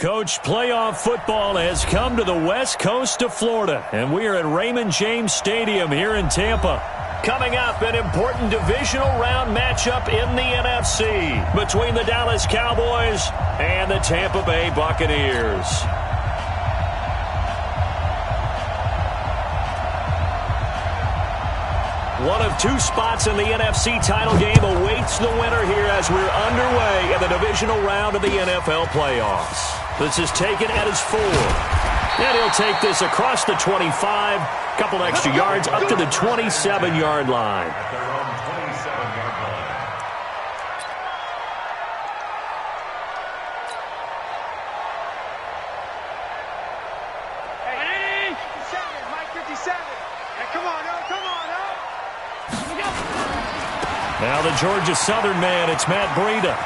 Coach, playoff football has come to the west coast of Florida, and we are at Raymond James Stadium here in Tampa. Coming up, an important divisional round matchup in the NFC between the Dallas Cowboys and the Tampa Bay Buccaneers. One of two spots in the NFC title game awaits the winner here as we're underway in the divisional round of the NFL playoffs. This is taken at his 4. And he'll take this across the 25, couple extra yards up to the 27-yard line. Now the Georgia Southern man, it's Matt Breida.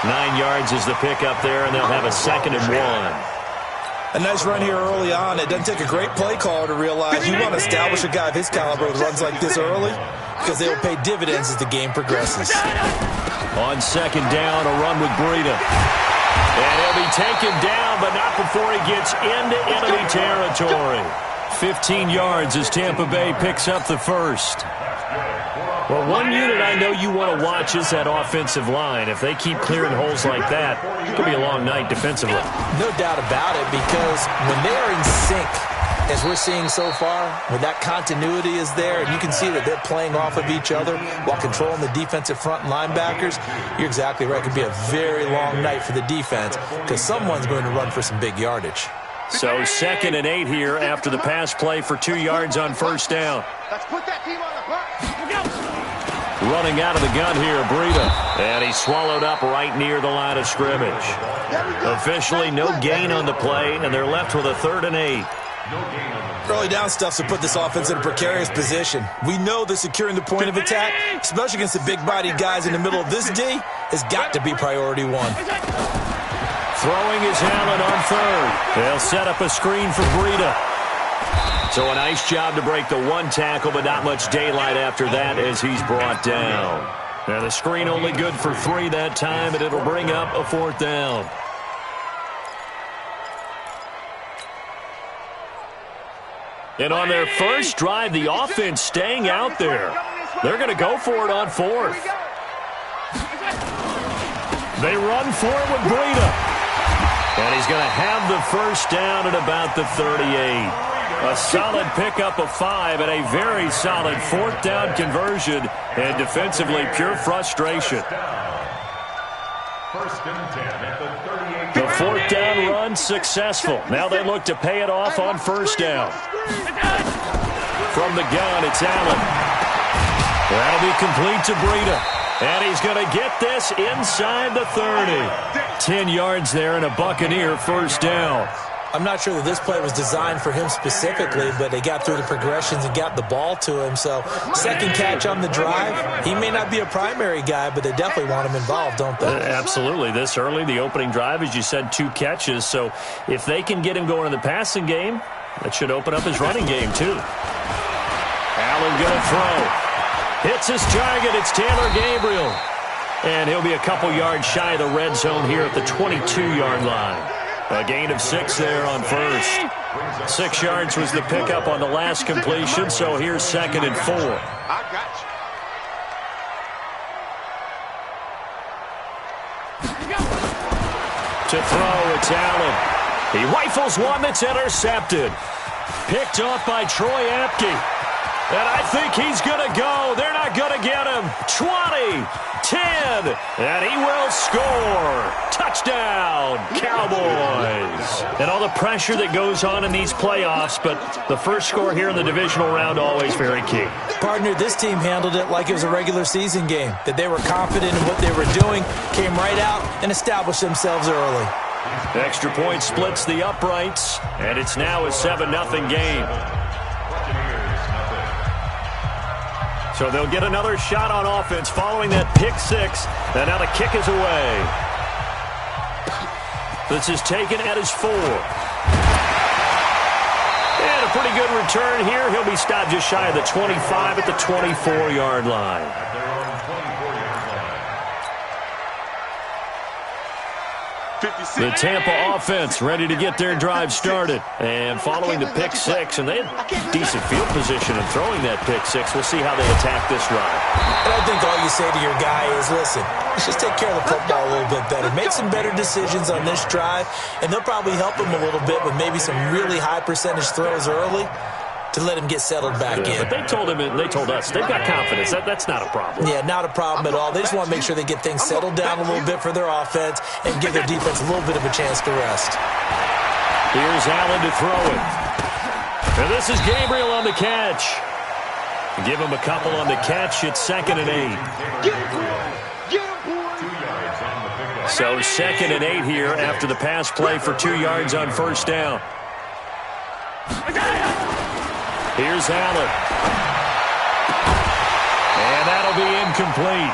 9 yards is the pickup there, and they'll have a 2nd and 1. A nice run here early on. It doesn't take a great play caller to realize you want to establish a guy of his caliber with runs like this early because they will pay dividends as the game progresses. On 2nd down, a run with Breida. And he'll be taken down, but not before he gets into enemy territory. 15 yards as Tampa Bay picks up the first. Well, one unit I know you want to watch is that offensive line. If they keep clearing holes like that, it could be a long night defensively. No doubt about it, because when they are in sync, as we're seeing so far, when that continuity is there, and you can see that they're playing off of each other while controlling the defensive front linebackers, you're exactly right. It could be a very long night for the defense because someone's going to run for some big yardage. So 2nd and 8 here after the pass play for 2 yards on 1st down. Let's put that team on the clock. Running out of the gun here, Breida. And he's swallowed up right near the line of scrimmage. Officially no gain on the play, and they're left with a 3rd and 8. Early down stuff to put this offense in a precarious position. We know that securing the point of attack, especially against the big-bodied guys in the middle of this D, has got to be priority 1. Throwing is Allen on 3rd. They'll set up a screen for Breida. So a nice job to break the 1 tackle, but not much daylight after that as he's brought down. Now the screen only good for 3 that time, and it'll bring up a 4th down. And on their first drive, the offense staying out there. They're going to go for it on 4th. They run for it with Breida. And he's going to have the 1st down at about the 38. A solid pickup of 5 and a very solid 4th down conversion. And defensively, pure frustration. The 4th down run successful. Now they look to pay it off on 1st down. From the gun, it's Allen. That'll be complete to Breida. And he's going to get this inside the 30. 10 yards there and a Buccaneer 1st down. I'm not sure that this play was designed for him specifically, but they got through the progressions and got the ball to him. So 2nd catch on the drive. He may not be a primary guy, but they definitely want him involved, don't they? Absolutely. This early, the opening drive, as you said, 2 catches. So if they can get him going in the passing game, that should open up his running game too. Allen going to throw. Hits his target. It's Taylor Gabriel. And he'll be a couple yards shy of the red zone here at the 22-yard line. A gain of 6 there on 1st. 6 yards was the pickup on the last completion, so here's 2nd and 4. I got you. To throw, it's Allen. He rifles one that's intercepted. Picked off by Troy Apke. And I think he's going to go. They're not going to get him. 20, 10, and he will score. Touchdown, Cowboys. And all the pressure that goes on in these playoffs, but the first score here in the divisional round always very key. Partner, this team handled it like it was a regular season game, that they were confident in what they were doing, came right out and established themselves early. Extra point splits the uprights, and it's now a 7-0 game. So they'll get another shot on offense following that pick 6. And now the kick is away. This is taken at his 4. And a pretty good return here. He'll be stopped just shy of the 25 at the 24-yard line. The Tampa offense ready to get their drive started. And following the pick six, and they had decent field position in throwing that pick six. We'll see how they attack this drive. And I think all you say to your guy is, listen, let's just take care of the football a little bit better. Make some better decisions on this drive, and they'll probably help him a little bit with maybe some really high percentage throws early to let him get settled back in. But they told him, and they told us, they've got confidence. That's not a problem. Yeah, not a problem at all. They just want to make sure they get things settled down a little bit for their offense and give their defense a little bit of a chance to rest. Here's Allen to throw it. And this is Gabriel on the catch. Give him a couple on the catch. It's 2nd and 8. So 2nd and 8 here after the pass play for 2 yards on first down. Here's Allen. And that'll be incomplete.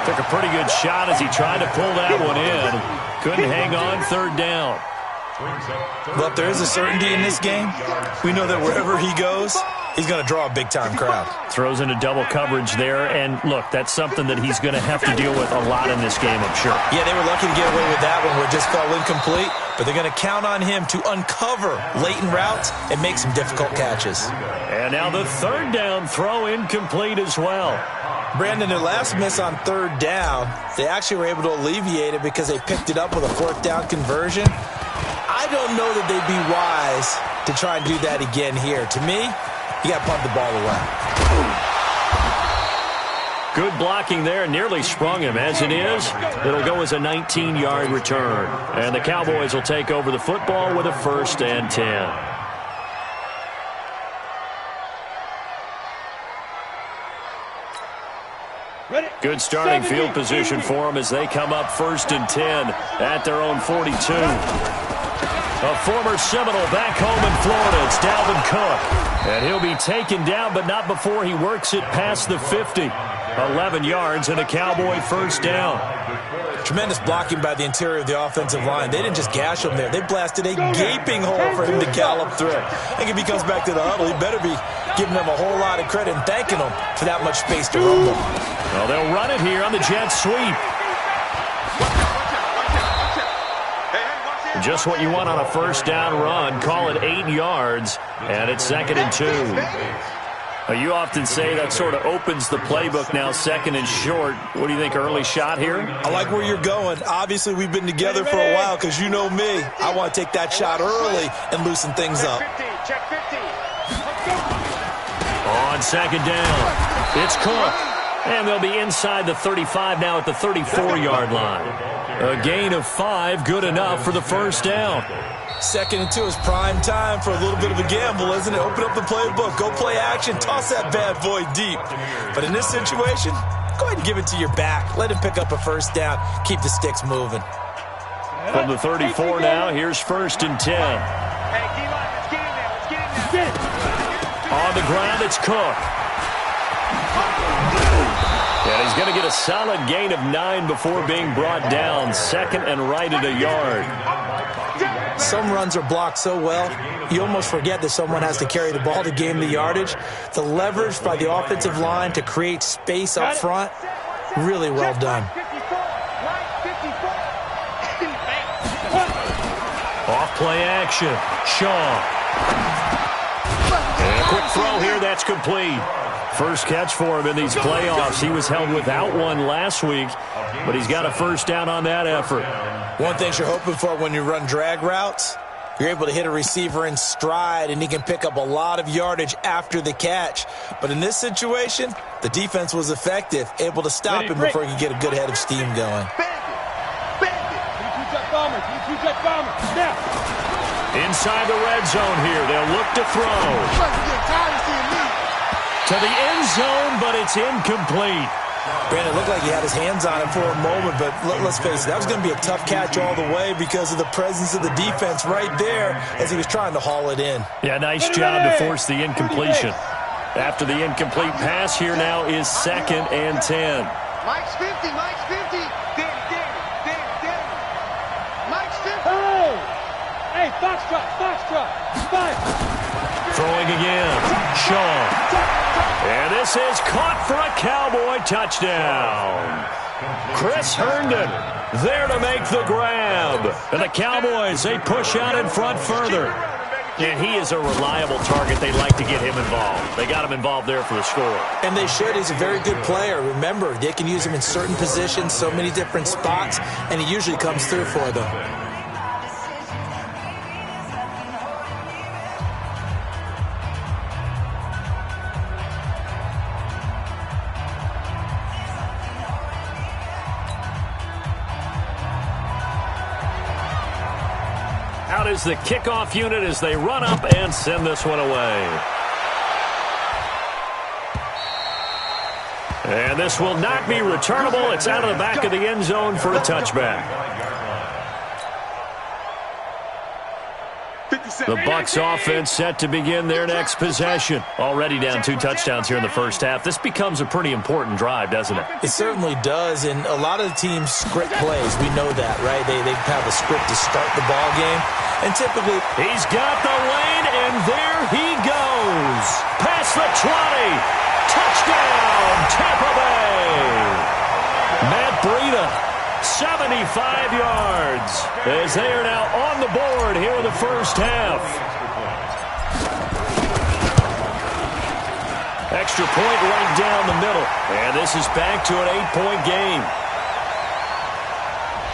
Took a pretty good shot as he tried to pull that one in. Couldn't hang on 3rd down. Well, if there is a certainty in this game, we know that wherever he goes, he's going to draw a big-time crowd. Throws into double coverage there. And, look, that's something that he's going to have to deal with a lot in this game, I'm sure. Yeah, they were lucky to get away with that one where it just fell incomplete. But they're going to count on him to uncover latent routes and make some difficult catches. And now the 3rd down throw incomplete as well. Brandon, their last miss on 3rd down, they actually were able to alleviate it because they picked it up with a 4th down conversion. I don't know that they'd be wise to try and do that again here. To me, you got to punt the ball away. Good blocking there. Nearly sprung him. As it is, it'll go as a 19-yard return. And the Cowboys will take over the football with a 1st and 10. Good starting field position for them as they come up 1st and 10 at their own 42. A former Seminole back home in Florida. It's Dalvin Cook. And he'll be taken down, but not before he works it past the 50. 11 yards and a Cowboy 1st down. Tremendous blocking by the interior of the offensive line. They didn't just gash him there. They blasted a gaping hole for him to gallop through. I think if he comes back to the huddle, he better be giving them a whole lot of credit and thanking them for that much space to rumble. Well, they'll run it here on the jet sweep. Just what you want on a 1st down run. Call it 8 yards, and it's 2nd and 2. You often say that sort of opens the playbook now, 2nd and short. What do you think, early shot here? I like where you're going. Obviously, we've been together for a while because you know me. I want to take that shot early and loosen things up. On 2nd down, it's Cook. And they'll be inside the 35 now at the 34-yard line. A gain of 5, good enough for the 1st down. 2nd and 2 is prime time for a little bit of a gamble, isn't it? Open up the playbook, go play action, toss that bad boy deep. But in this situation, go ahead and give it to your back. Let him pick up a 1st down. Keep the sticks moving. From the 34 now, here's 1st and 10. On the ground, it's Cook. And he's going to get a solid gain of 9 before being brought down. 2nd and right at a yard. Some runs are blocked so well, you almost forget that someone has to carry the ball to gain the yardage. The leverage by the offensive line to create space up front, really well done. Off play action. Shaw. And a quick throw here, that's complete. First catch for him in these playoffs. He was held without one last week, but he's got a 1st down on that effort. One thing you're hoping for when you run drag routes, you're able to hit a receiver in stride, and he can pick up a lot of yardage after the catch. But in this situation, the defense was effective, able to stop him before he could get a good head of steam going. Inside the red zone here, they'll look to throw. To the end zone, but it's incomplete. Brandon, it looked like he had his hands on it for a moment, but let's face it, that was going to be a tough catch all the way because of the presence of the defense right there as he was trying to haul it in. Yeah, nice job to force the incompletion. After the incomplete pass, here now is 2nd and 10. Mike's 50, Mike's 50. Danny. Mike's 50. Hey, Foxtrot. 5. Throwing again. Shaw. And this is caught for a Cowboy touchdown. Chris Herndon there to make the grab. And the Cowboys, they push out in front further. And he is a reliable target. They like to get him involved. They got him involved there for the score. And they should. He's a very good player. Remember, they can use him in certain positions, so many different spots, and he usually comes through for them. Out is the kickoff unit as they run up and send this one away. And this will not be returnable. It's out of the back of the end zone for a touchback. The Bucs offense set to begin their next possession. Already down 2 touchdowns here in the first half. This becomes a pretty important drive, doesn't it? It certainly does, and a lot of the teams script plays. We know that, right? They have a script to start the ball game, and typically... He's got the lane, and there he goes. Past the 20. Touchdown, Tampa Bay. Matt Breida, 75 yards, as they are now on the board here in the first half. Extra point right down the middle, and this is back to an 8-point game.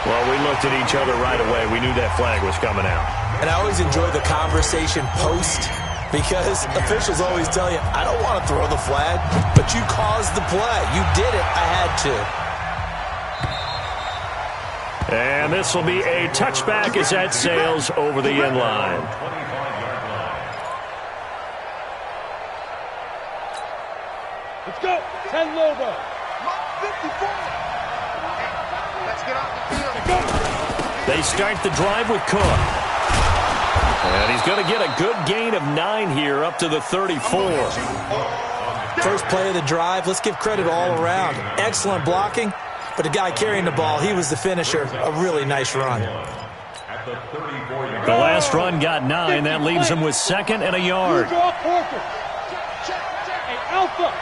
Well, we looked at each other right away. We knew that flag was coming out. And I always enjoy the conversation post, because officials always tell you, I don't want to throw the flag, but you caused the play. You did it. I had to. And this will be a touchback as that sails over the end line. Let's go. 10 Lobo. 54. Let's get off the field. They start the drive with Cook. And he's going to get a good gain of 9 here up to the 34. First play of the drive. Let's give credit all around. Excellent blocking. But the guy carrying the ball, he was the finisher. A really nice run. The last run got 9. That leaves him with 2nd and a yard. Hey, Alpha.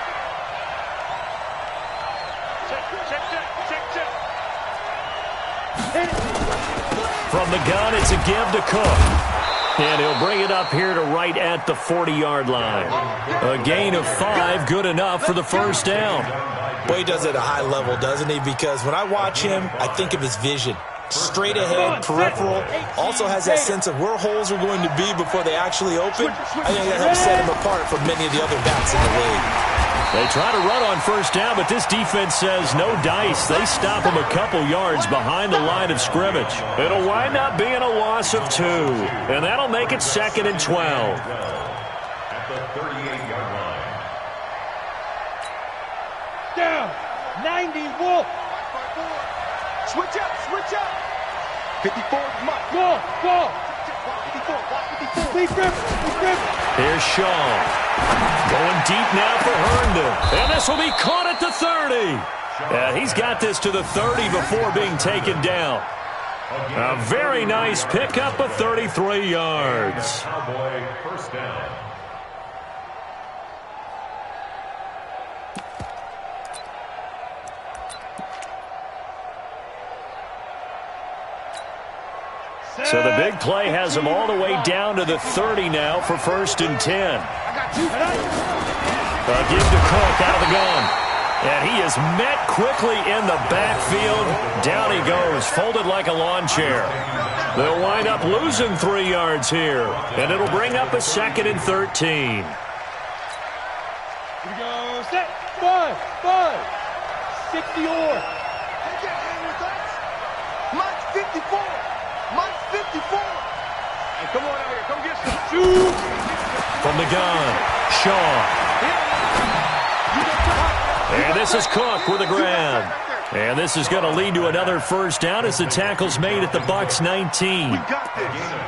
From the gun, it's a give to Cook. And he'll bring it up here to right at the 40-yard line. A gain of 5, good enough for the first down. Boy, he does it at a high level, doesn't he? Because when I watch him, I think of his vision. Straight ahead, peripheral. Also has that sense of where holes are going to be before they actually open. I think that helps set him apart from many of the other backs in the league. They try to run on first down, but this defense says no dice. They stop him a couple yards behind the line of scrimmage. It'll wind up being a loss of 2, and that'll make it 2nd and 12. At the 38-yard line. Down. 90 Wolf. Switch up, switch up. 54, Mike. Go, go. 54, watch 54. Lee Griffin. Here's Shaw. Going deep now for Herndon. And this will be caught at the 30. Yeah, he's got this to the 30 before being taken down. A very nice pickup of 33 yards. Cowboy first down. So the big play has him all the way down to the 30 now for 1st and 10. A give to Cook out of the gun. And he is met quickly in the backfield. Down he goes, folded like a lawn chair. They'll wind up losing 3 yards here. And it'll bring up a 2nd and 13. Here we go. Set. 5. 60 or. Mike's 54. Mike's 54. Hey, come on out here. Come get some. Shoot. From the gun, Shaw. And this is Cook with a grab. And this is going to lead to another first down as the tackle's made at the Bucs 19.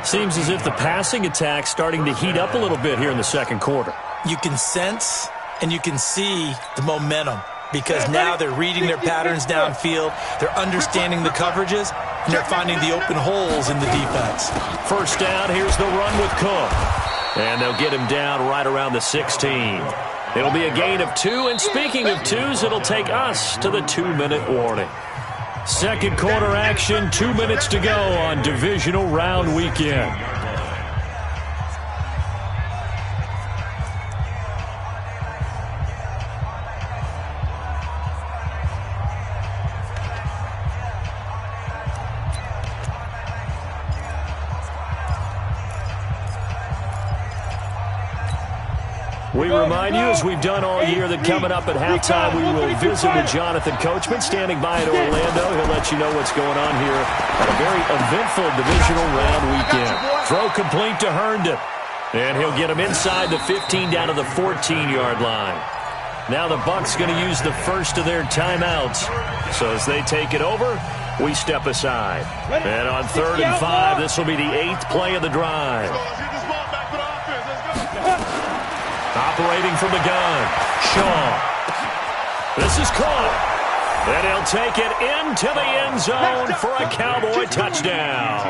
Seems as if the passing attack's starting to heat up a little bit here in the second quarter. You can sense and you can see the momentum because now they're reading their patterns downfield, they're understanding the coverages, and they're finding the open holes in the defense. First down, here's the run with Cook. And they'll get him down right around the 16. It'll be a gain of 2, and speaking of 2s, it'll take us to the 2-minute warning. Second quarter action, 2 minutes to go on divisional round weekend. We remind you, as we've done all year, that coming up at halftime, we will visit with Jonathan Coachman, standing by in Orlando. He'll let you know what's going on here at a very eventful divisional round weekend. Throw complete to Herndon, and he'll get him inside the 15 down to the 14-yard line. Now the Bucs going to use the first of their timeouts. So as they take it over, we step aside. And on 3rd and 5, this will be the 8th play of the drive. Operating from the gun, Shaw. This is caught. And he'll take it into the end zone for a Cowboy touchdown.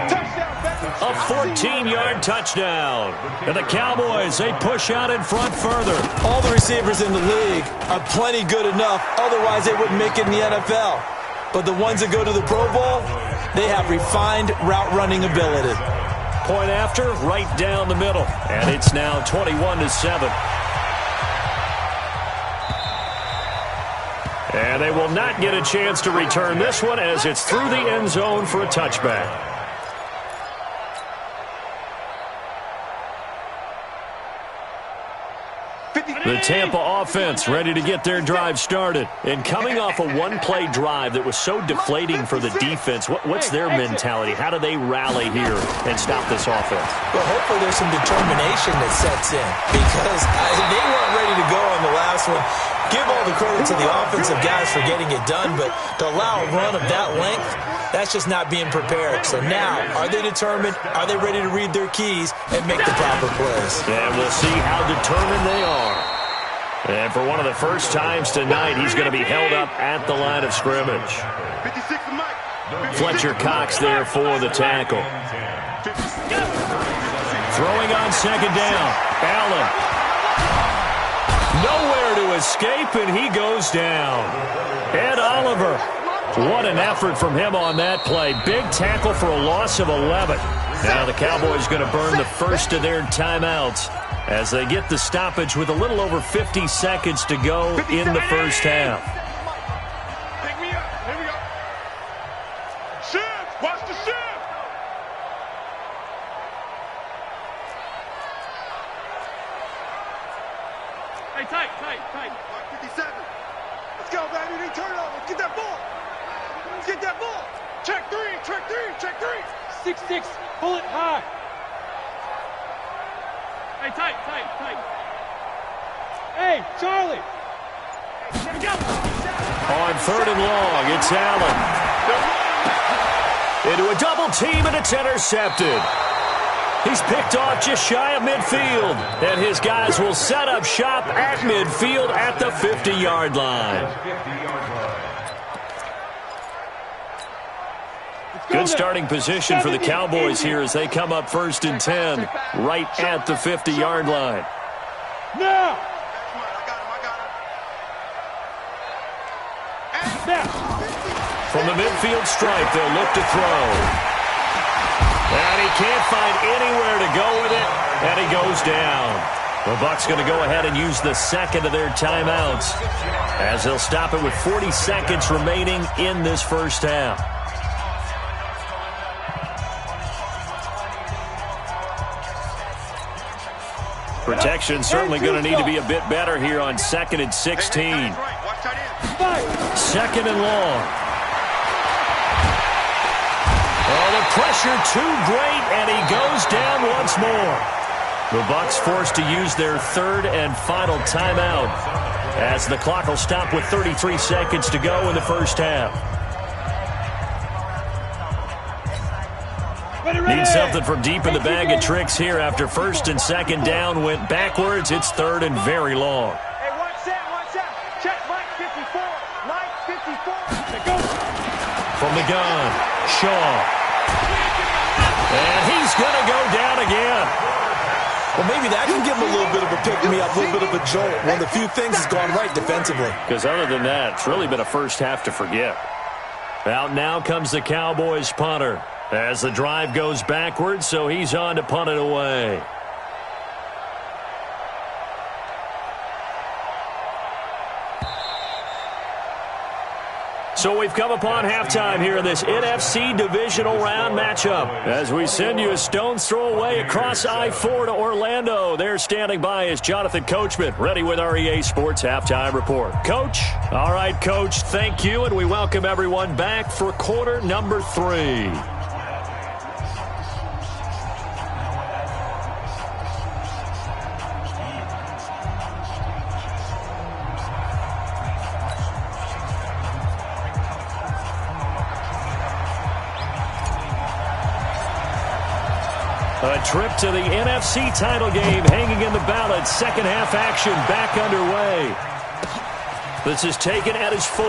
A 14-yard touchdown. And the Cowboys, they push out in front further. All the receivers in the league are plenty good enough. Otherwise, they wouldn't make it in the NFL. But the ones that go to the Pro Bowl, they have refined route running ability. Point after, right down the middle. And it's now 21-7. And they will not get a chance to return this one as it's through the end zone for a touchback. The Tampa offense ready to get their drive started. And coming off a one-play drive that was so deflating for the defense, what's their mentality? How do they rally here and stop this offense? Well, hopefully there's some determination that sets in because they weren't ready to go on the last one. Give all the credit to the offensive guys for getting it done, but to allow a run of that length, that's just not being prepared. So now, are they determined? Are they ready to read their keys and make the proper plays? And we'll see how determined they are. And for one of the first times tonight, he's going to be held up at the line of scrimmage. Fletcher Cox there for the tackle. Throwing on second down. Allen. Nowhere to escape, and he goes down. Ed Oliver. What an effort from him on that play. Big tackle for a loss of 11. Now the Cowboys going to burn the first of their timeouts as they get the stoppage with a little over 50 seconds to go in the first half. Pick me up. Here we go. Shift. Watch the shift. Hey, tight. 57. Let's go, baby. They turn over. Get that ball. Get that ball. Check three. 6-6. Pull it high. Hey, tight. Hey, Charlie. Here we go. On 3rd and long, it's Allen. Into a double team, and it's intercepted. He's picked off just shy of midfield, and his guys will set up shop at midfield at the 50-yard line. Good starting position for the Cowboys here as they come up 1st and 10, right at the 50-yard line. Now. From the midfield stripe, they'll look to throw. And he can't find anywhere to go with it, and he goes down. The Bucs going to go ahead and use the second of their timeouts as they'll stop it with 40 seconds remaining in this first half. Protection certainly going to need to be a bit better here on 2nd and 16. 2nd and long. Oh, the pressure too great, and he goes down once more. The Bucs forced to use their 3rd and final timeout as the clock will stop with 33 seconds to go in the first half. Need something from deep in the bag of tricks here after 1st and 2nd down went backwards. It's 3rd and very long. Hey, one set. Check Mike 54. Mike 54. Go. From the gun, Shaw. And he's going to go down again. Well, maybe that can give them a little bit of a pick-me-up, a little bit of a jolt. One of the few things that's gone right defensively. Because other than that, it's really been a first half to forget. Out now comes the Cowboys punter as the drive goes backwards, so he's on to punt it away. So we've come upon halftime here in this NFC divisional round matchup. As we send you a stone's throw away across I-4 to Orlando. There standing by is Jonathan Coachman, ready with our EA Sports Halftime Report. Coach? All right, Coach, thank you, and we welcome everyone back for quarter number 3. A trip to the NFC title game hanging in the balance. Second half action back underway. This is taken at his 4.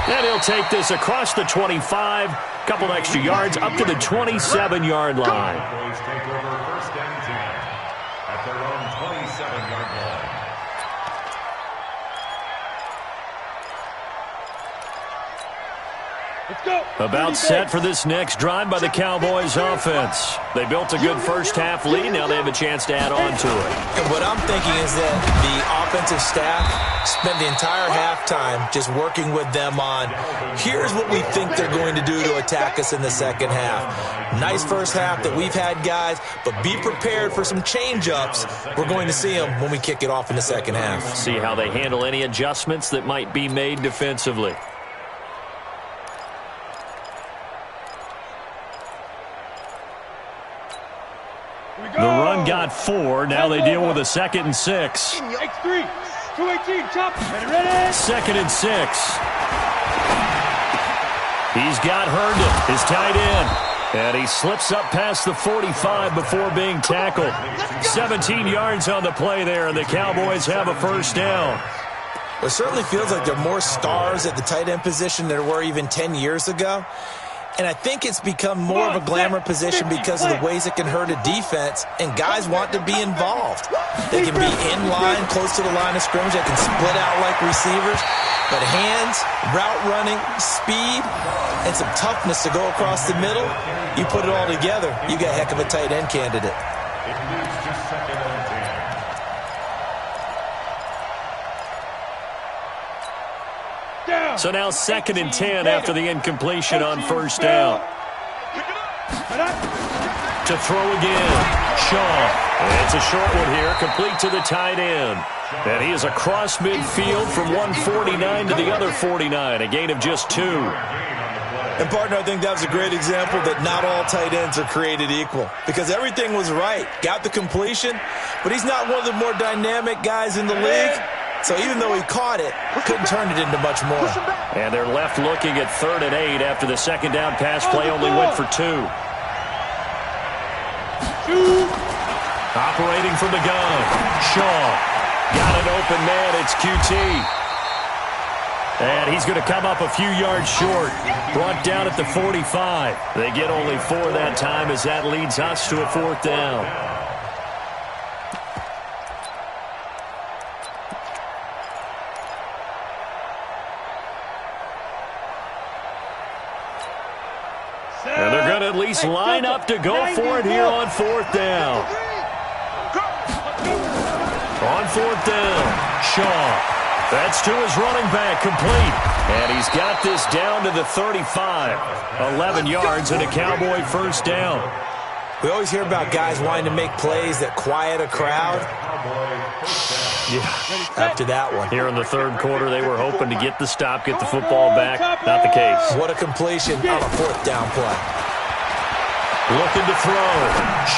And he'll take this across the 25. Couple extra yards up to the 27-yard line. Cowboys take over first and 10 at their own 27-yard line. Let's go. About set for this next drive by the Cowboys offense. They built a good first half lead. Now they have a chance to add on to it. And what I'm thinking is that the offensive staff spent the entire halftime just working with them on, here's what we think they're going to do to attack us in the second half. Nice first half that we've had, guys, but be prepared for some change-ups. We're going to see them when we kick it off in the second half. See how they handle any adjustments that might be made defensively. The run got 4. Now they deal with a 2nd and 6. X3, 218, chop. Ready? 2nd and 6. He's got Herndon, his tight end. And he slips up past the 45 before being tackled. 17 yards on the play there, and the Cowboys have a first down. It certainly feels like there are more stars at the tight end position than there were even 10 years ago. And I think it's become more of a glamour position because of the ways it can hurt a defense, and guys want to be involved. They can be in line, close to the line of scrimmage. They can split out like receivers. But hands, route running, speed, and some toughness to go across the middle, you put it all together, you got a heck of a tight end candidate. It moves to 2nd and 10. So now 2nd and 10 after the incompletion on first down. To throw again, Shaw. It's a short one here, complete to the tight end. And he is across midfield from 149 to the other 49, a gain of just 2. And, partner, I think that was a great example that not all tight ends are created equal, because everything was right. Got the completion, but he's not one of the more dynamic guys in the league. So even though he caught it, couldn't turn it into much more. And they're left looking at 3rd and 8 after the second down pass play only went for 2. Operating from the gun, Shaw. Got an open man, it's QT. And he's going to come up a few yards short. Brought down at the 45. They get only 4 that time as that leads us to a 4th down. And they're going to at least line up to go for it here on 4th down. On 4th down, Shaw. That's to his running back, complete. And he's got this down to the 35. 11 yards and a Cowboy first down. We always hear about guys wanting to make plays that quiet a crowd. Yeah. After that one. Here in the 3rd quarter, they were hoping to get the stop, get the football back. Not the case. What a completion on a 4th down play. Looking to throw.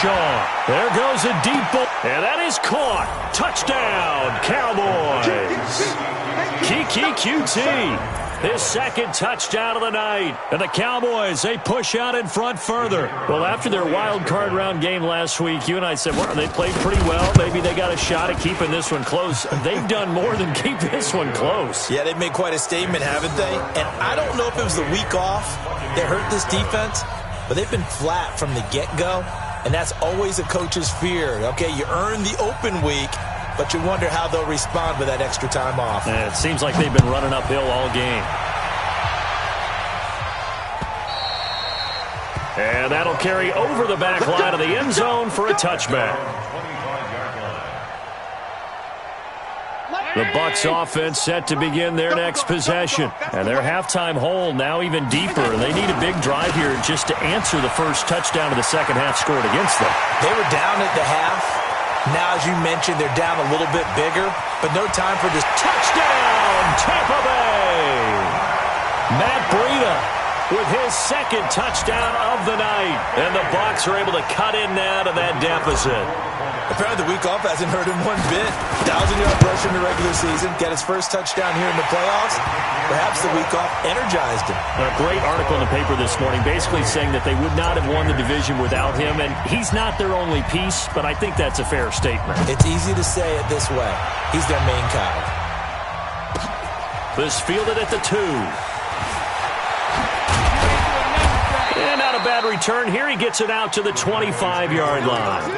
Shaw. There goes a deep ball. And that is caught. Touchdown, Cowboys. Kiki QT. His 2nd touchdown of the night. And the Cowboys, they push out in front further. Well, after their wild card round game last week, you and I said, well, they played pretty well. Maybe they got a shot at keeping this one close. They've done more than keep this one close. Yeah, they've made quite a statement, haven't they? And I don't know if it was the week off that hurt this defense, but they've been flat from the get-go. And that's always a coach's fear. Okay, you earn the open week, but you wonder how they'll respond with that extra time off. And it seems like they've been running uphill all game. And that'll carry over the back line of the end zone for a touchback. The Bucs offense set to begin their next possession. And their halftime hole now even deeper. They need a big drive here just to answer the first touchdown of the second half scored against them. They were down at the half. Now, as you mentioned, they're down a little bit bigger, but no time for this. Touchdown, Tampa Bay! Matt Breida with his second touchdown of the night. And the Bucs are able to cut in now to that deficit. Apparently the week off hasn't hurt him one bit. 1,000-yard rush in the regular season. Got his first touchdown here in the playoffs. Perhaps the week off energized him. A great article in the paper this morning basically saying that they would not have won the division without him. And he's not their only piece, but I think that's a fair statement. It's easy to say it this way. He's their main guy. This fielded at the 2. And not a bad return here. He gets it out to the 25-yard line.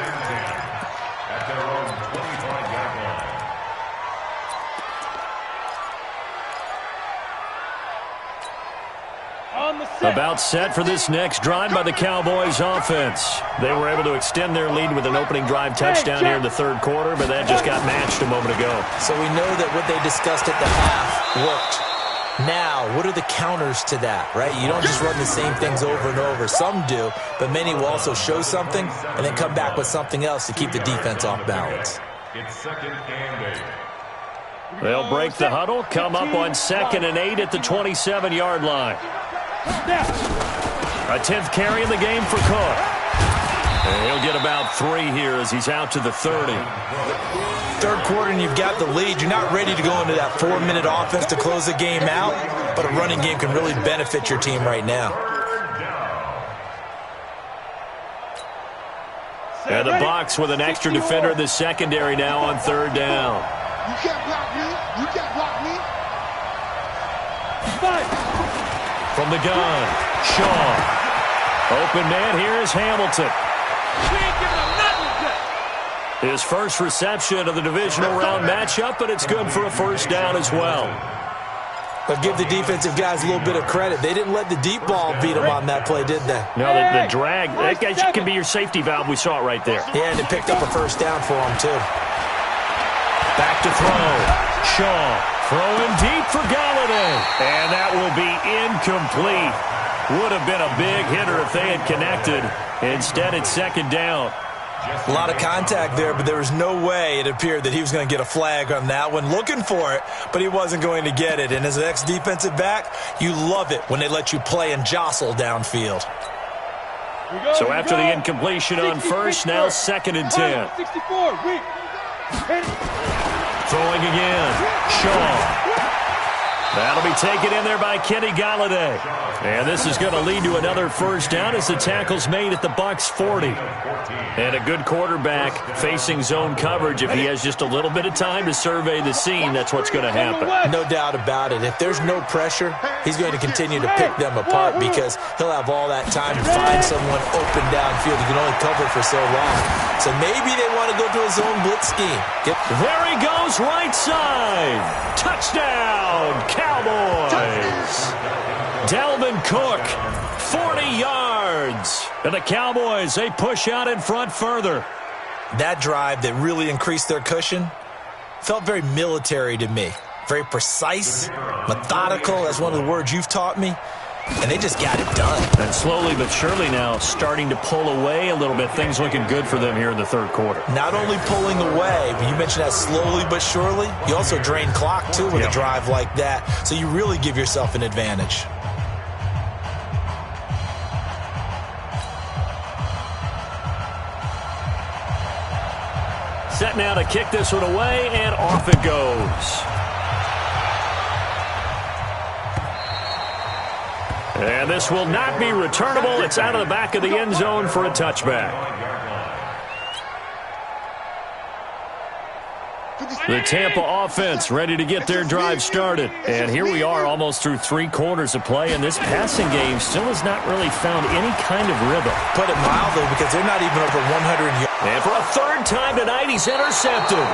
About set for this next drive by the Cowboys offense. They were able to extend their lead with an opening drive touchdown here in the third quarter, but that just got matched a moment ago. So we know that what they discussed at the half worked. Now, what are the counters to that, right? You don't just run the same things over and over. Some do, but many will also show something and then come back with something else to keep the defense off balance. It's 2nd and 8. They'll break the huddle, come up on 2nd and 8 at the 27-yard line. A 10th carry in the game for Cook. And he'll get about 3 here as he's out to the 30. Third quarter and you've got the lead. You're not ready to go into that 4-minute offense to close the game out, but a running game can really benefit your team right now. And the Bucs with an extra defender in the secondary now on 3rd down. You can't block me. You can't block me. From the gun, Shaw. Open man here is Hamilton. His first reception of the divisional round matchup, but it's good for a first down as well. But give the defensive guys a little bit of credit. They didn't let the deep ball beat them on that play, did they? No, the drag, that can be your safety valve. We saw it right there. Yeah, and they picked up a first down for them, too. Back to throw. Shaw throwing deep for Galladay. And that will be incomplete. Would have been a big hitter if they had connected. Instead, it's 2nd down. A lot of contact there, but there was no way it appeared that he was going to get a flag on that one. Looking for it, but he wasn't going to get it. And as an ex-defensive back, you love it when they let you play and jostle downfield. So after the incompletion on first, now 2nd and 10. 64, Throwing again. Shaw. That'll be taken in there by Kenny Galladay. And this is going to lead to another first down as the tackle's made at the Bucs 40. And a good quarterback facing zone coverage. If he has just a little bit of time to survey the scene, that's what's going to happen. No doubt about it. If there's no pressure, he's going to continue to pick them apart because he'll have all that time to find someone open downfield. He can only cover for so long. So maybe they want to go to a zone blitz scheme. There he goes, right side. Touchdown, Cowboys. Dalvin Cook, 40 yards. And the Cowboys, they push out in front further. That drive that really increased their cushion felt very military to me. Very precise, methodical. That's one of the words you've taught me. And they just got it done. And slowly but surely now starting to pull away a little bit. Things looking good for them here in the third quarter. Not only pulling away, but you mentioned that slowly but surely. You also drain clock, too, with a drive like that. So you really give yourself an advantage. Set now to kick this one away, and off it goes. And this will not be returnable. It's out of the back of the end zone for a touchback. The Tampa offense ready to get their drive started. And here we are almost through 3 quarters of play, and this passing game still has not really found any kind of rhythm. Put it mildly, because they're not even over 100 yards. And for a 3rd time tonight, he's intercepted.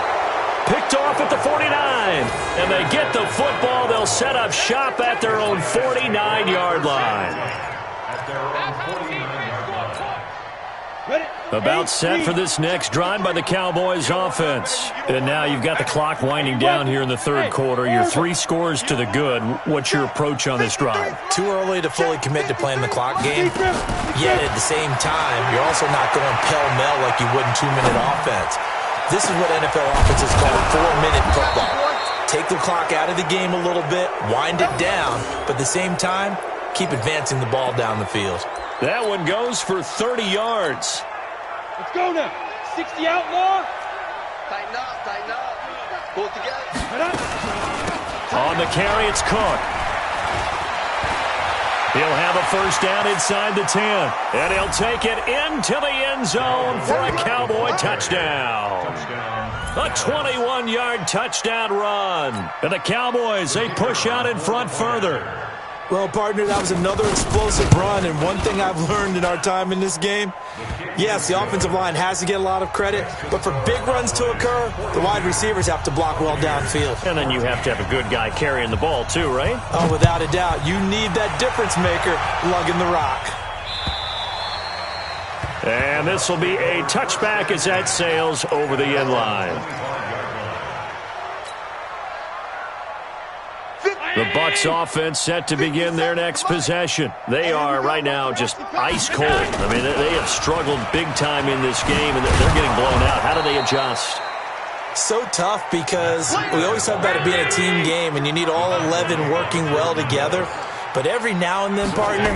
Picked off at the 49. And they get the football. They'll set up shop at their own 49-yard line. At their own 49-yard line. About set for this next drive by the Cowboys offense. And now you've got the clock winding down here in the 3rd quarter. You're 3 scores to the good. What's your approach on this drive? Too early to fully commit to playing the clock game. Yet at the same time, you're also not going pell-mell like you would in 2-minute offense. This is what NFL offenses call 4-minute football. Take the clock out of the game a little bit, wind it down, but at the same time, keep advancing the ball down the field. That one goes for 30 yards. Let's go now. 60 outlaw. Tighten up, tighten up. Pull it together. On the carry, it's Cook. He'll have a first down inside the 10. And he'll take it into the end zone for a Cowboy touchdown. A 21-yard touchdown run. And the Cowboys, they push out in front further. Well, partner, that was another explosive run, and one thing I've learned in our time in this game, yes, the offensive line has to get a lot of credit, but for big runs to occur, the wide receivers have to block well downfield. And then you have to have a good guy carrying the ball too, right? Oh, without a doubt. You need that difference maker lugging the rock. And this will be a touchback as that sails over the end line. The Bucs offense set to begin their next possession. They are right now just ice cold. I mean, they have struggled big time in this game, and they're getting blown out. How do they adjust? So tough, because we always talk about it being a team game, and you need all 11 working well together. But every now and then, partner,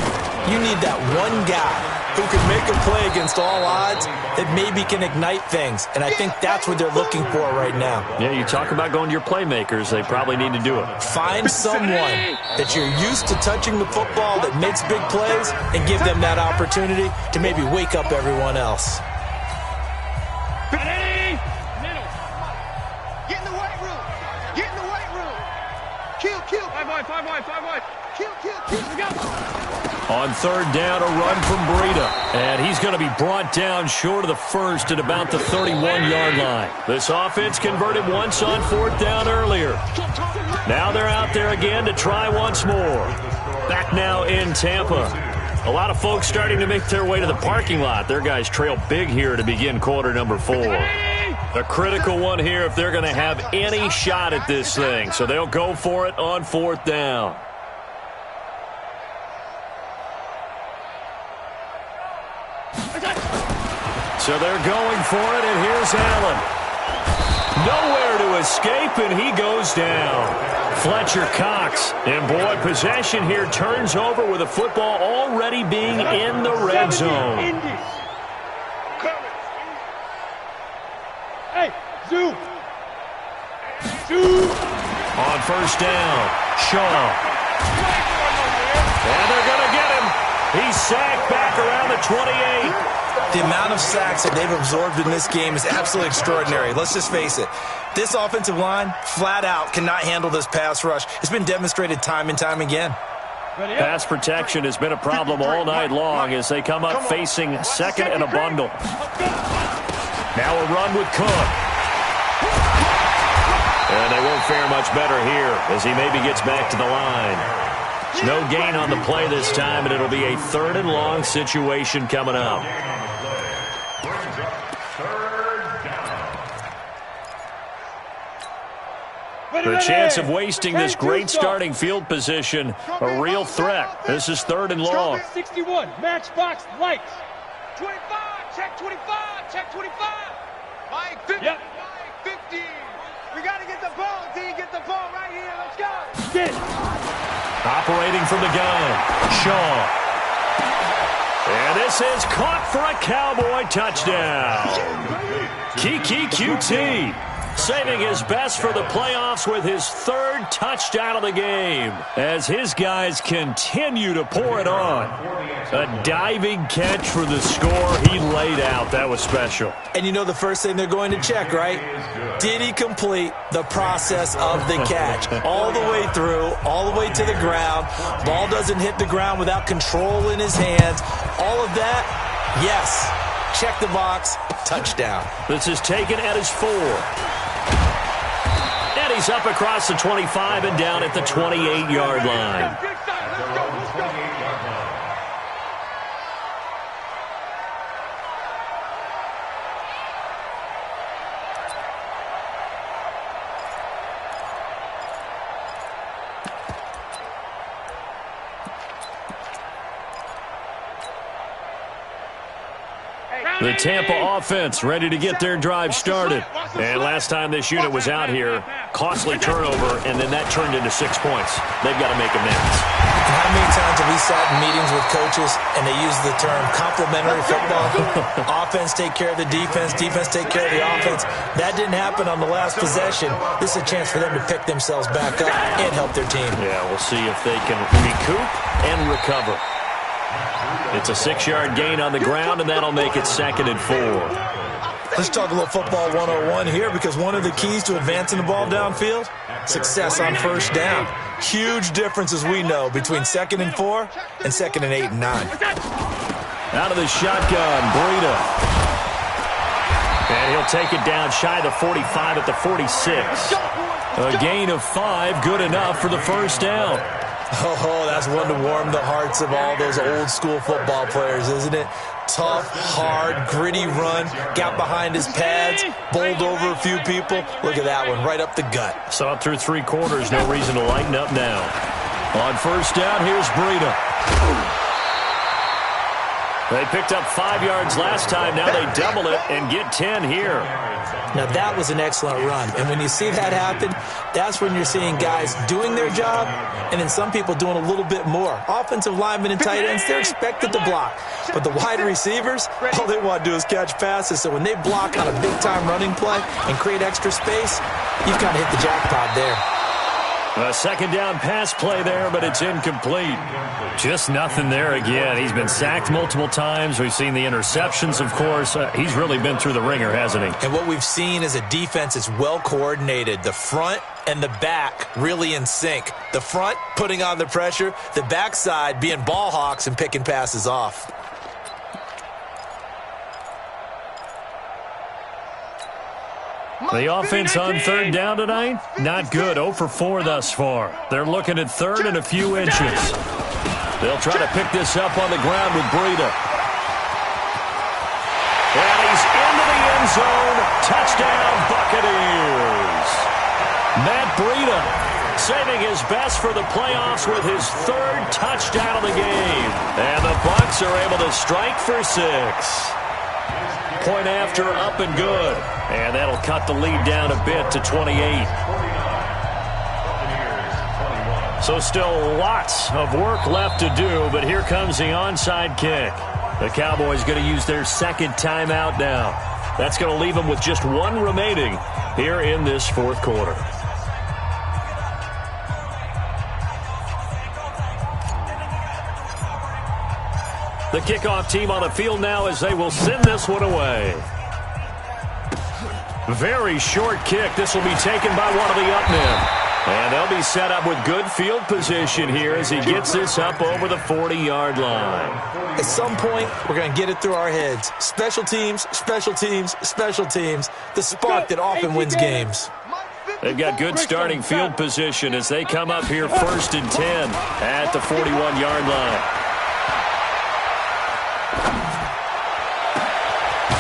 you need that one guy who can make a play against all odds that maybe can ignite things. And I think that's what they're looking for right now. Yeah, you talk about going to your playmakers. They probably need to do it. Find someone that you're used to touching the football that makes big plays and give them that opportunity to maybe wake up everyone else. Get in the weight room. Get in the weight room. Kill. 5 wide. Kill. Go. On 3rd down, a run from Breida. And he's going to be brought down short of the first at about the 31-yard line. This offense converted once on 4th down earlier. Now they're out there again to try once more. Back now in Tampa. A lot of folks starting to make their way to the parking lot. Their guys trail big here to begin quarter number 4. A critical one here if they're going to have any shot at this thing. So they'll go for it on 4th down. So they're going for it, and here's Allen. Nowhere to escape, and he goes down. Fletcher Cox. And, boy, possession here turns over with the football already being in the red zone. Hey, Zoo. On 1st down, Shaw. And they're going to get him. He's sacked back around the 28. The amount of sacks that they've absorbed in this game is absolutely extraordinary. Let's just face it. This offensive line, flat out, cannot handle this pass rush. It's been demonstrated time and time again. Pass protection has been a problem all night long as they come up facing 2nd and a bundle. Now a run with Cook. And they won't fare much better here as he maybe gets back to the line. No gain on the play this time, and it'll be a 3rd and long situation coming up. The chance of wasting this great starting field position, a real threat. This is 3rd and long. 61, matchbox lights. 25, check 25. Mike 50. Yep. Mike 50. We got to get the ball, D. Get the ball right here. Let's go. Get it. Operating from the gun, Shaw. And this is caught for a Cowboy touchdown. Kiki QT. saving his best for the playoffs with his third touchdown of the game as his guys continue to pour it on. A diving catch for the score he laid out. That was special. And you know the first thing they're going to check, right? Did he complete the process of the catch? All the way through, all the way to the ground. Ball doesn't hit the ground without control in his hands. All of that, yes. Check the box, touchdown. This is taken at his 4. And he's up across the 25 and down at the 28-yard line. The Tampa offense ready to get their drive started. And last time this unit was out here, costly turnover, and then that turned into 6 points. They've got to make amends. How many times have we sat in meetings with coaches and they use the term complementary football? Offense take care of the defense, defense take care of the offense. That didn't happen on the last possession. This is a chance for them to pick themselves back up and help their team. Yeah, we'll see if they can recoup and recover. It's a 6-yard gain on the ground, and that'll make it 2nd and 4. Let's talk a little football 101 here, because one of the keys to advancing the ball downfield, success on first down. Huge difference, as we know, between 2nd and 4 and 2nd and 8 and 9. Out of the shotgun, Breida. And he'll take it down shy of the 45 at the 46. A gain of 5, good enough for the first down. Oh, that's one to warm the hearts of all those old-school football players, isn't it? Tough, hard, gritty run, got behind his pads, bowled over a few people. Look at that one, right up the gut. Saw it through 3 quarters, no reason to lighten up now. On first down, here's Breida. They picked up 5 yards last time. Now they double it and get 10 here. Now, that was an excellent run. And when you see that happen, that's when you're seeing guys doing their job and then some people doing a little bit more. Offensive linemen and tight ends, they're expected to block. But the wide receivers, all they want to do is catch passes. So when they block on a big-time running play and create extra space, you've kind of hit the jackpot there. A second down pass play there, but it's incomplete. Just nothing there again. He's been sacked multiple times. We've seen the interceptions, of course. He's really been through the ringer, hasn't he? And what we've seen is a defense that's well coordinated. The front and the back really in sync. The front putting on the pressure. The backside being ball hawks and picking passes off. The offense on third down tonight, not good. 0 for 4 thus far. They're looking at third and a few inches. They'll try to pick this up on the ground with Breida. And he's into the end zone. Touchdown, Buccaneers. Matt Breida saving his best for the playoffs with his 3rd touchdown of the game. And the Bucs are able to strike for 6. Point after, up and good. And that'll cut the lead down a bit to 28. So still lots of work left to do, but here comes the onside kick. The Cowboys going to use their 2nd timeout now. That's going to leave them with just 1 remaining here in this 4th quarter. The kickoff team on the field now as they will send this one away. Very short kick. This will be taken by one of the up men. And they'll be set up with good field position here as he gets this up over the 40-yard line. At some point, we're going to get it through our heads. Special teams, special teams, special teams. The spark that often wins games. They've got good starting field position as they come up here 1st and 10 at the 41-yard line.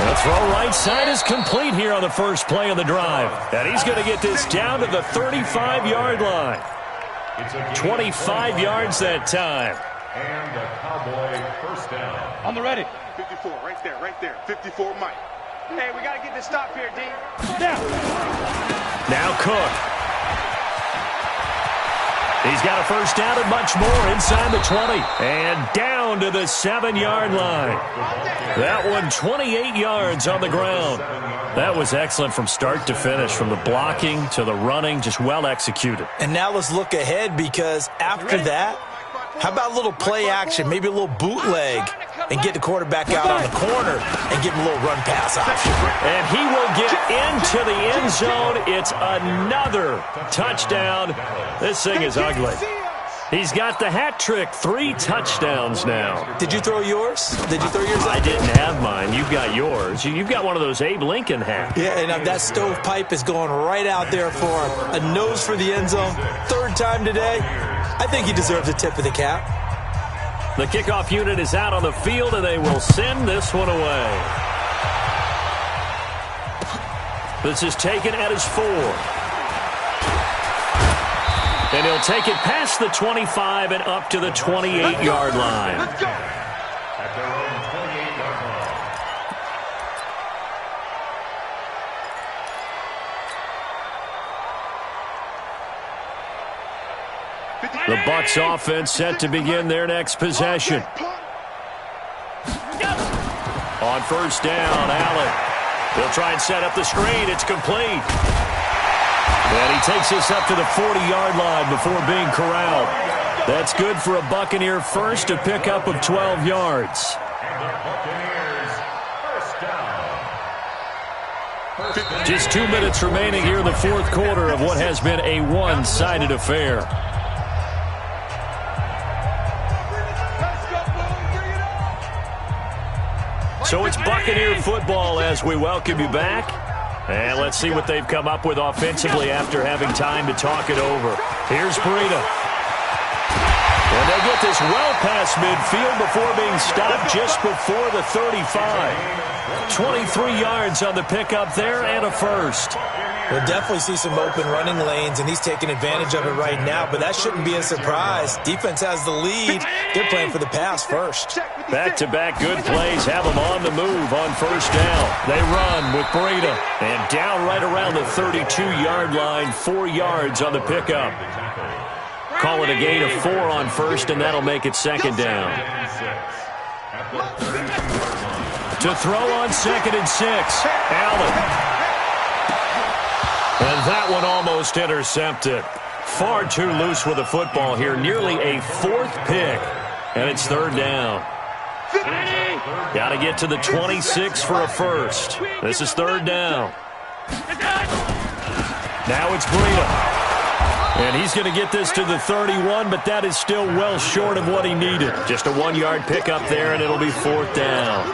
The throw right side is complete here on the first play of the drive. And he's going to get this down to the 35-yard line. 25 yards that time. And a Cowboy first down. On the ready. 54, right there. 54, Mike. Hey, we got to get this stop here, D. Down. Now Cook. He's got a first down and much more inside the 20. And down to the 7-yard line. That one 28 yards on the ground. That was excellent from start to finish, from the blocking to the running, just well executed. And now let's look ahead, because after that, how about a little play action, maybe a little bootleg, and get the quarterback out on the corner and give him a little run pass option. And he will get into the end zone. It's another touchdown. This thing is ugly. He's got the hat trick, 3 touchdowns now. Did you throw yours? Did you throw yours? I didn't have mine. You've got yours. You've got one of those Abe Lincoln hats. Yeah, and that stovepipe is going right out there for him. A nose for the end zone. 3rd time today. I think he deserves a tip of the cap. The kickoff unit is out on the field, and they will send this one away. This is taken at his 4. And he'll take it past the 25 and up to the 28-yard line. At their own 28-yard line. The Bucs offense set to begin their next possession. On first down, Allen. They'll try and set up the screen. It's complete. And he takes us up to the 40-yard line before being corralled. That's good for a Buccaneer first, a pickup of 12 yards. And the Buccaneers, first down. Just 2 minutes remaining here in the fourth quarter of what has been a one-sided affair. So it's Buccaneer football as we welcome you back. And let's see what they've come up with offensively after having time to talk it over. Here's Breida. And they'll get this well past midfield before being stopped just before the 35. 23 yards on the pickup there and a first. We'll definitely see some open running lanes, and he's taking advantage of it right now, but that shouldn't be a surprise. Defense has the lead. They're playing for the pass first. Back-to-back good plays have them on the move on first down. They run with Breida. And down right around the 32-yard line, 4 yards on the pickup. Call it a gain of 4 on first, and that'll make it second down. To throw on 2nd and 6, Allen. And that one almost intercepted. Far too loose with the football here. Nearly a 4th pick. And it's 3rd down. Got to get to the 26 for a first. This is 3rd down. Now it's Breida. And he's going to get this to the 31, but that is still well short of what he needed. Just a 1-yard pickup there, and it'll be 4th down.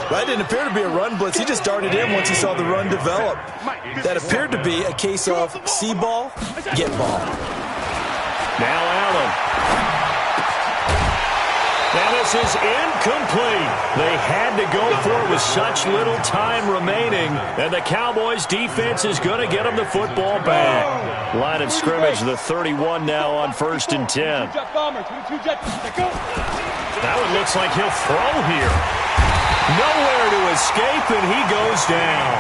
That didn't appear to be a run blitz. He just darted in once he saw the run develop. That appeared to be a case of see ball, get ball. Now Allen. Now this is incomplete. They had to go for it with such little time remaining, and the Cowboys defense is going to get them the football back. Line of scrimmage, the 31 now on 1st and 10. Now it looks like he'll throw here. Nowhere to escape, and he goes down.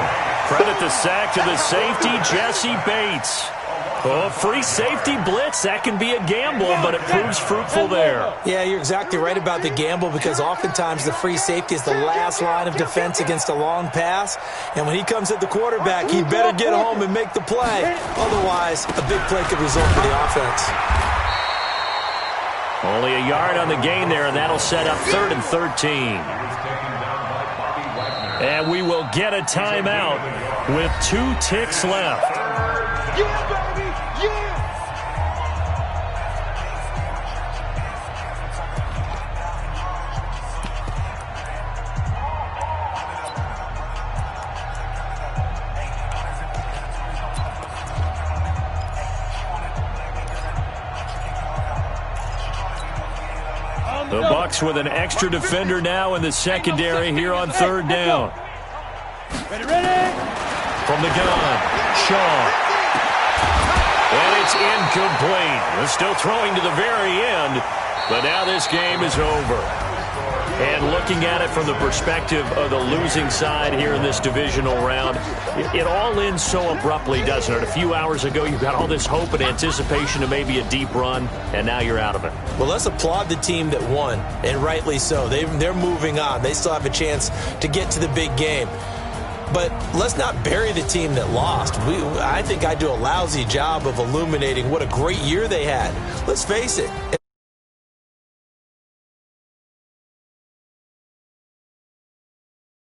Credit the sack to the safety, Jesse Bates. Oh, free safety blitz, that can be a gamble, but it proves fruitful there. Yeah, you're exactly right about the gamble, because oftentimes the free safety is the last line of defense against a long pass. And when he comes at the quarterback, he better get home and make the play. Otherwise, a big play could result for the offense. Only a yard on the gain there, and that'll set up 3rd and 13. And we will get a timeout with 2 ticks left. Yeah, baby! Yeah! The Bucs with an extra defender now in the secondary here on 3rd down. Ready? From the gun, Shaw. And it's incomplete. They're still throwing to the very end. But now this game is over. And looking at it from the perspective of the losing side here in this divisional round, it all ends so abruptly, doesn't it? A few hours ago, you got all this hope and anticipation of maybe a deep run, and now you're out of it. Well, let's applaud the team that won, and rightly so. They're moving on. They still have a chance to get to the big game. But let's not bury the team that lost. I think I do a lousy job of illuminating what a great year they had. Let's face it.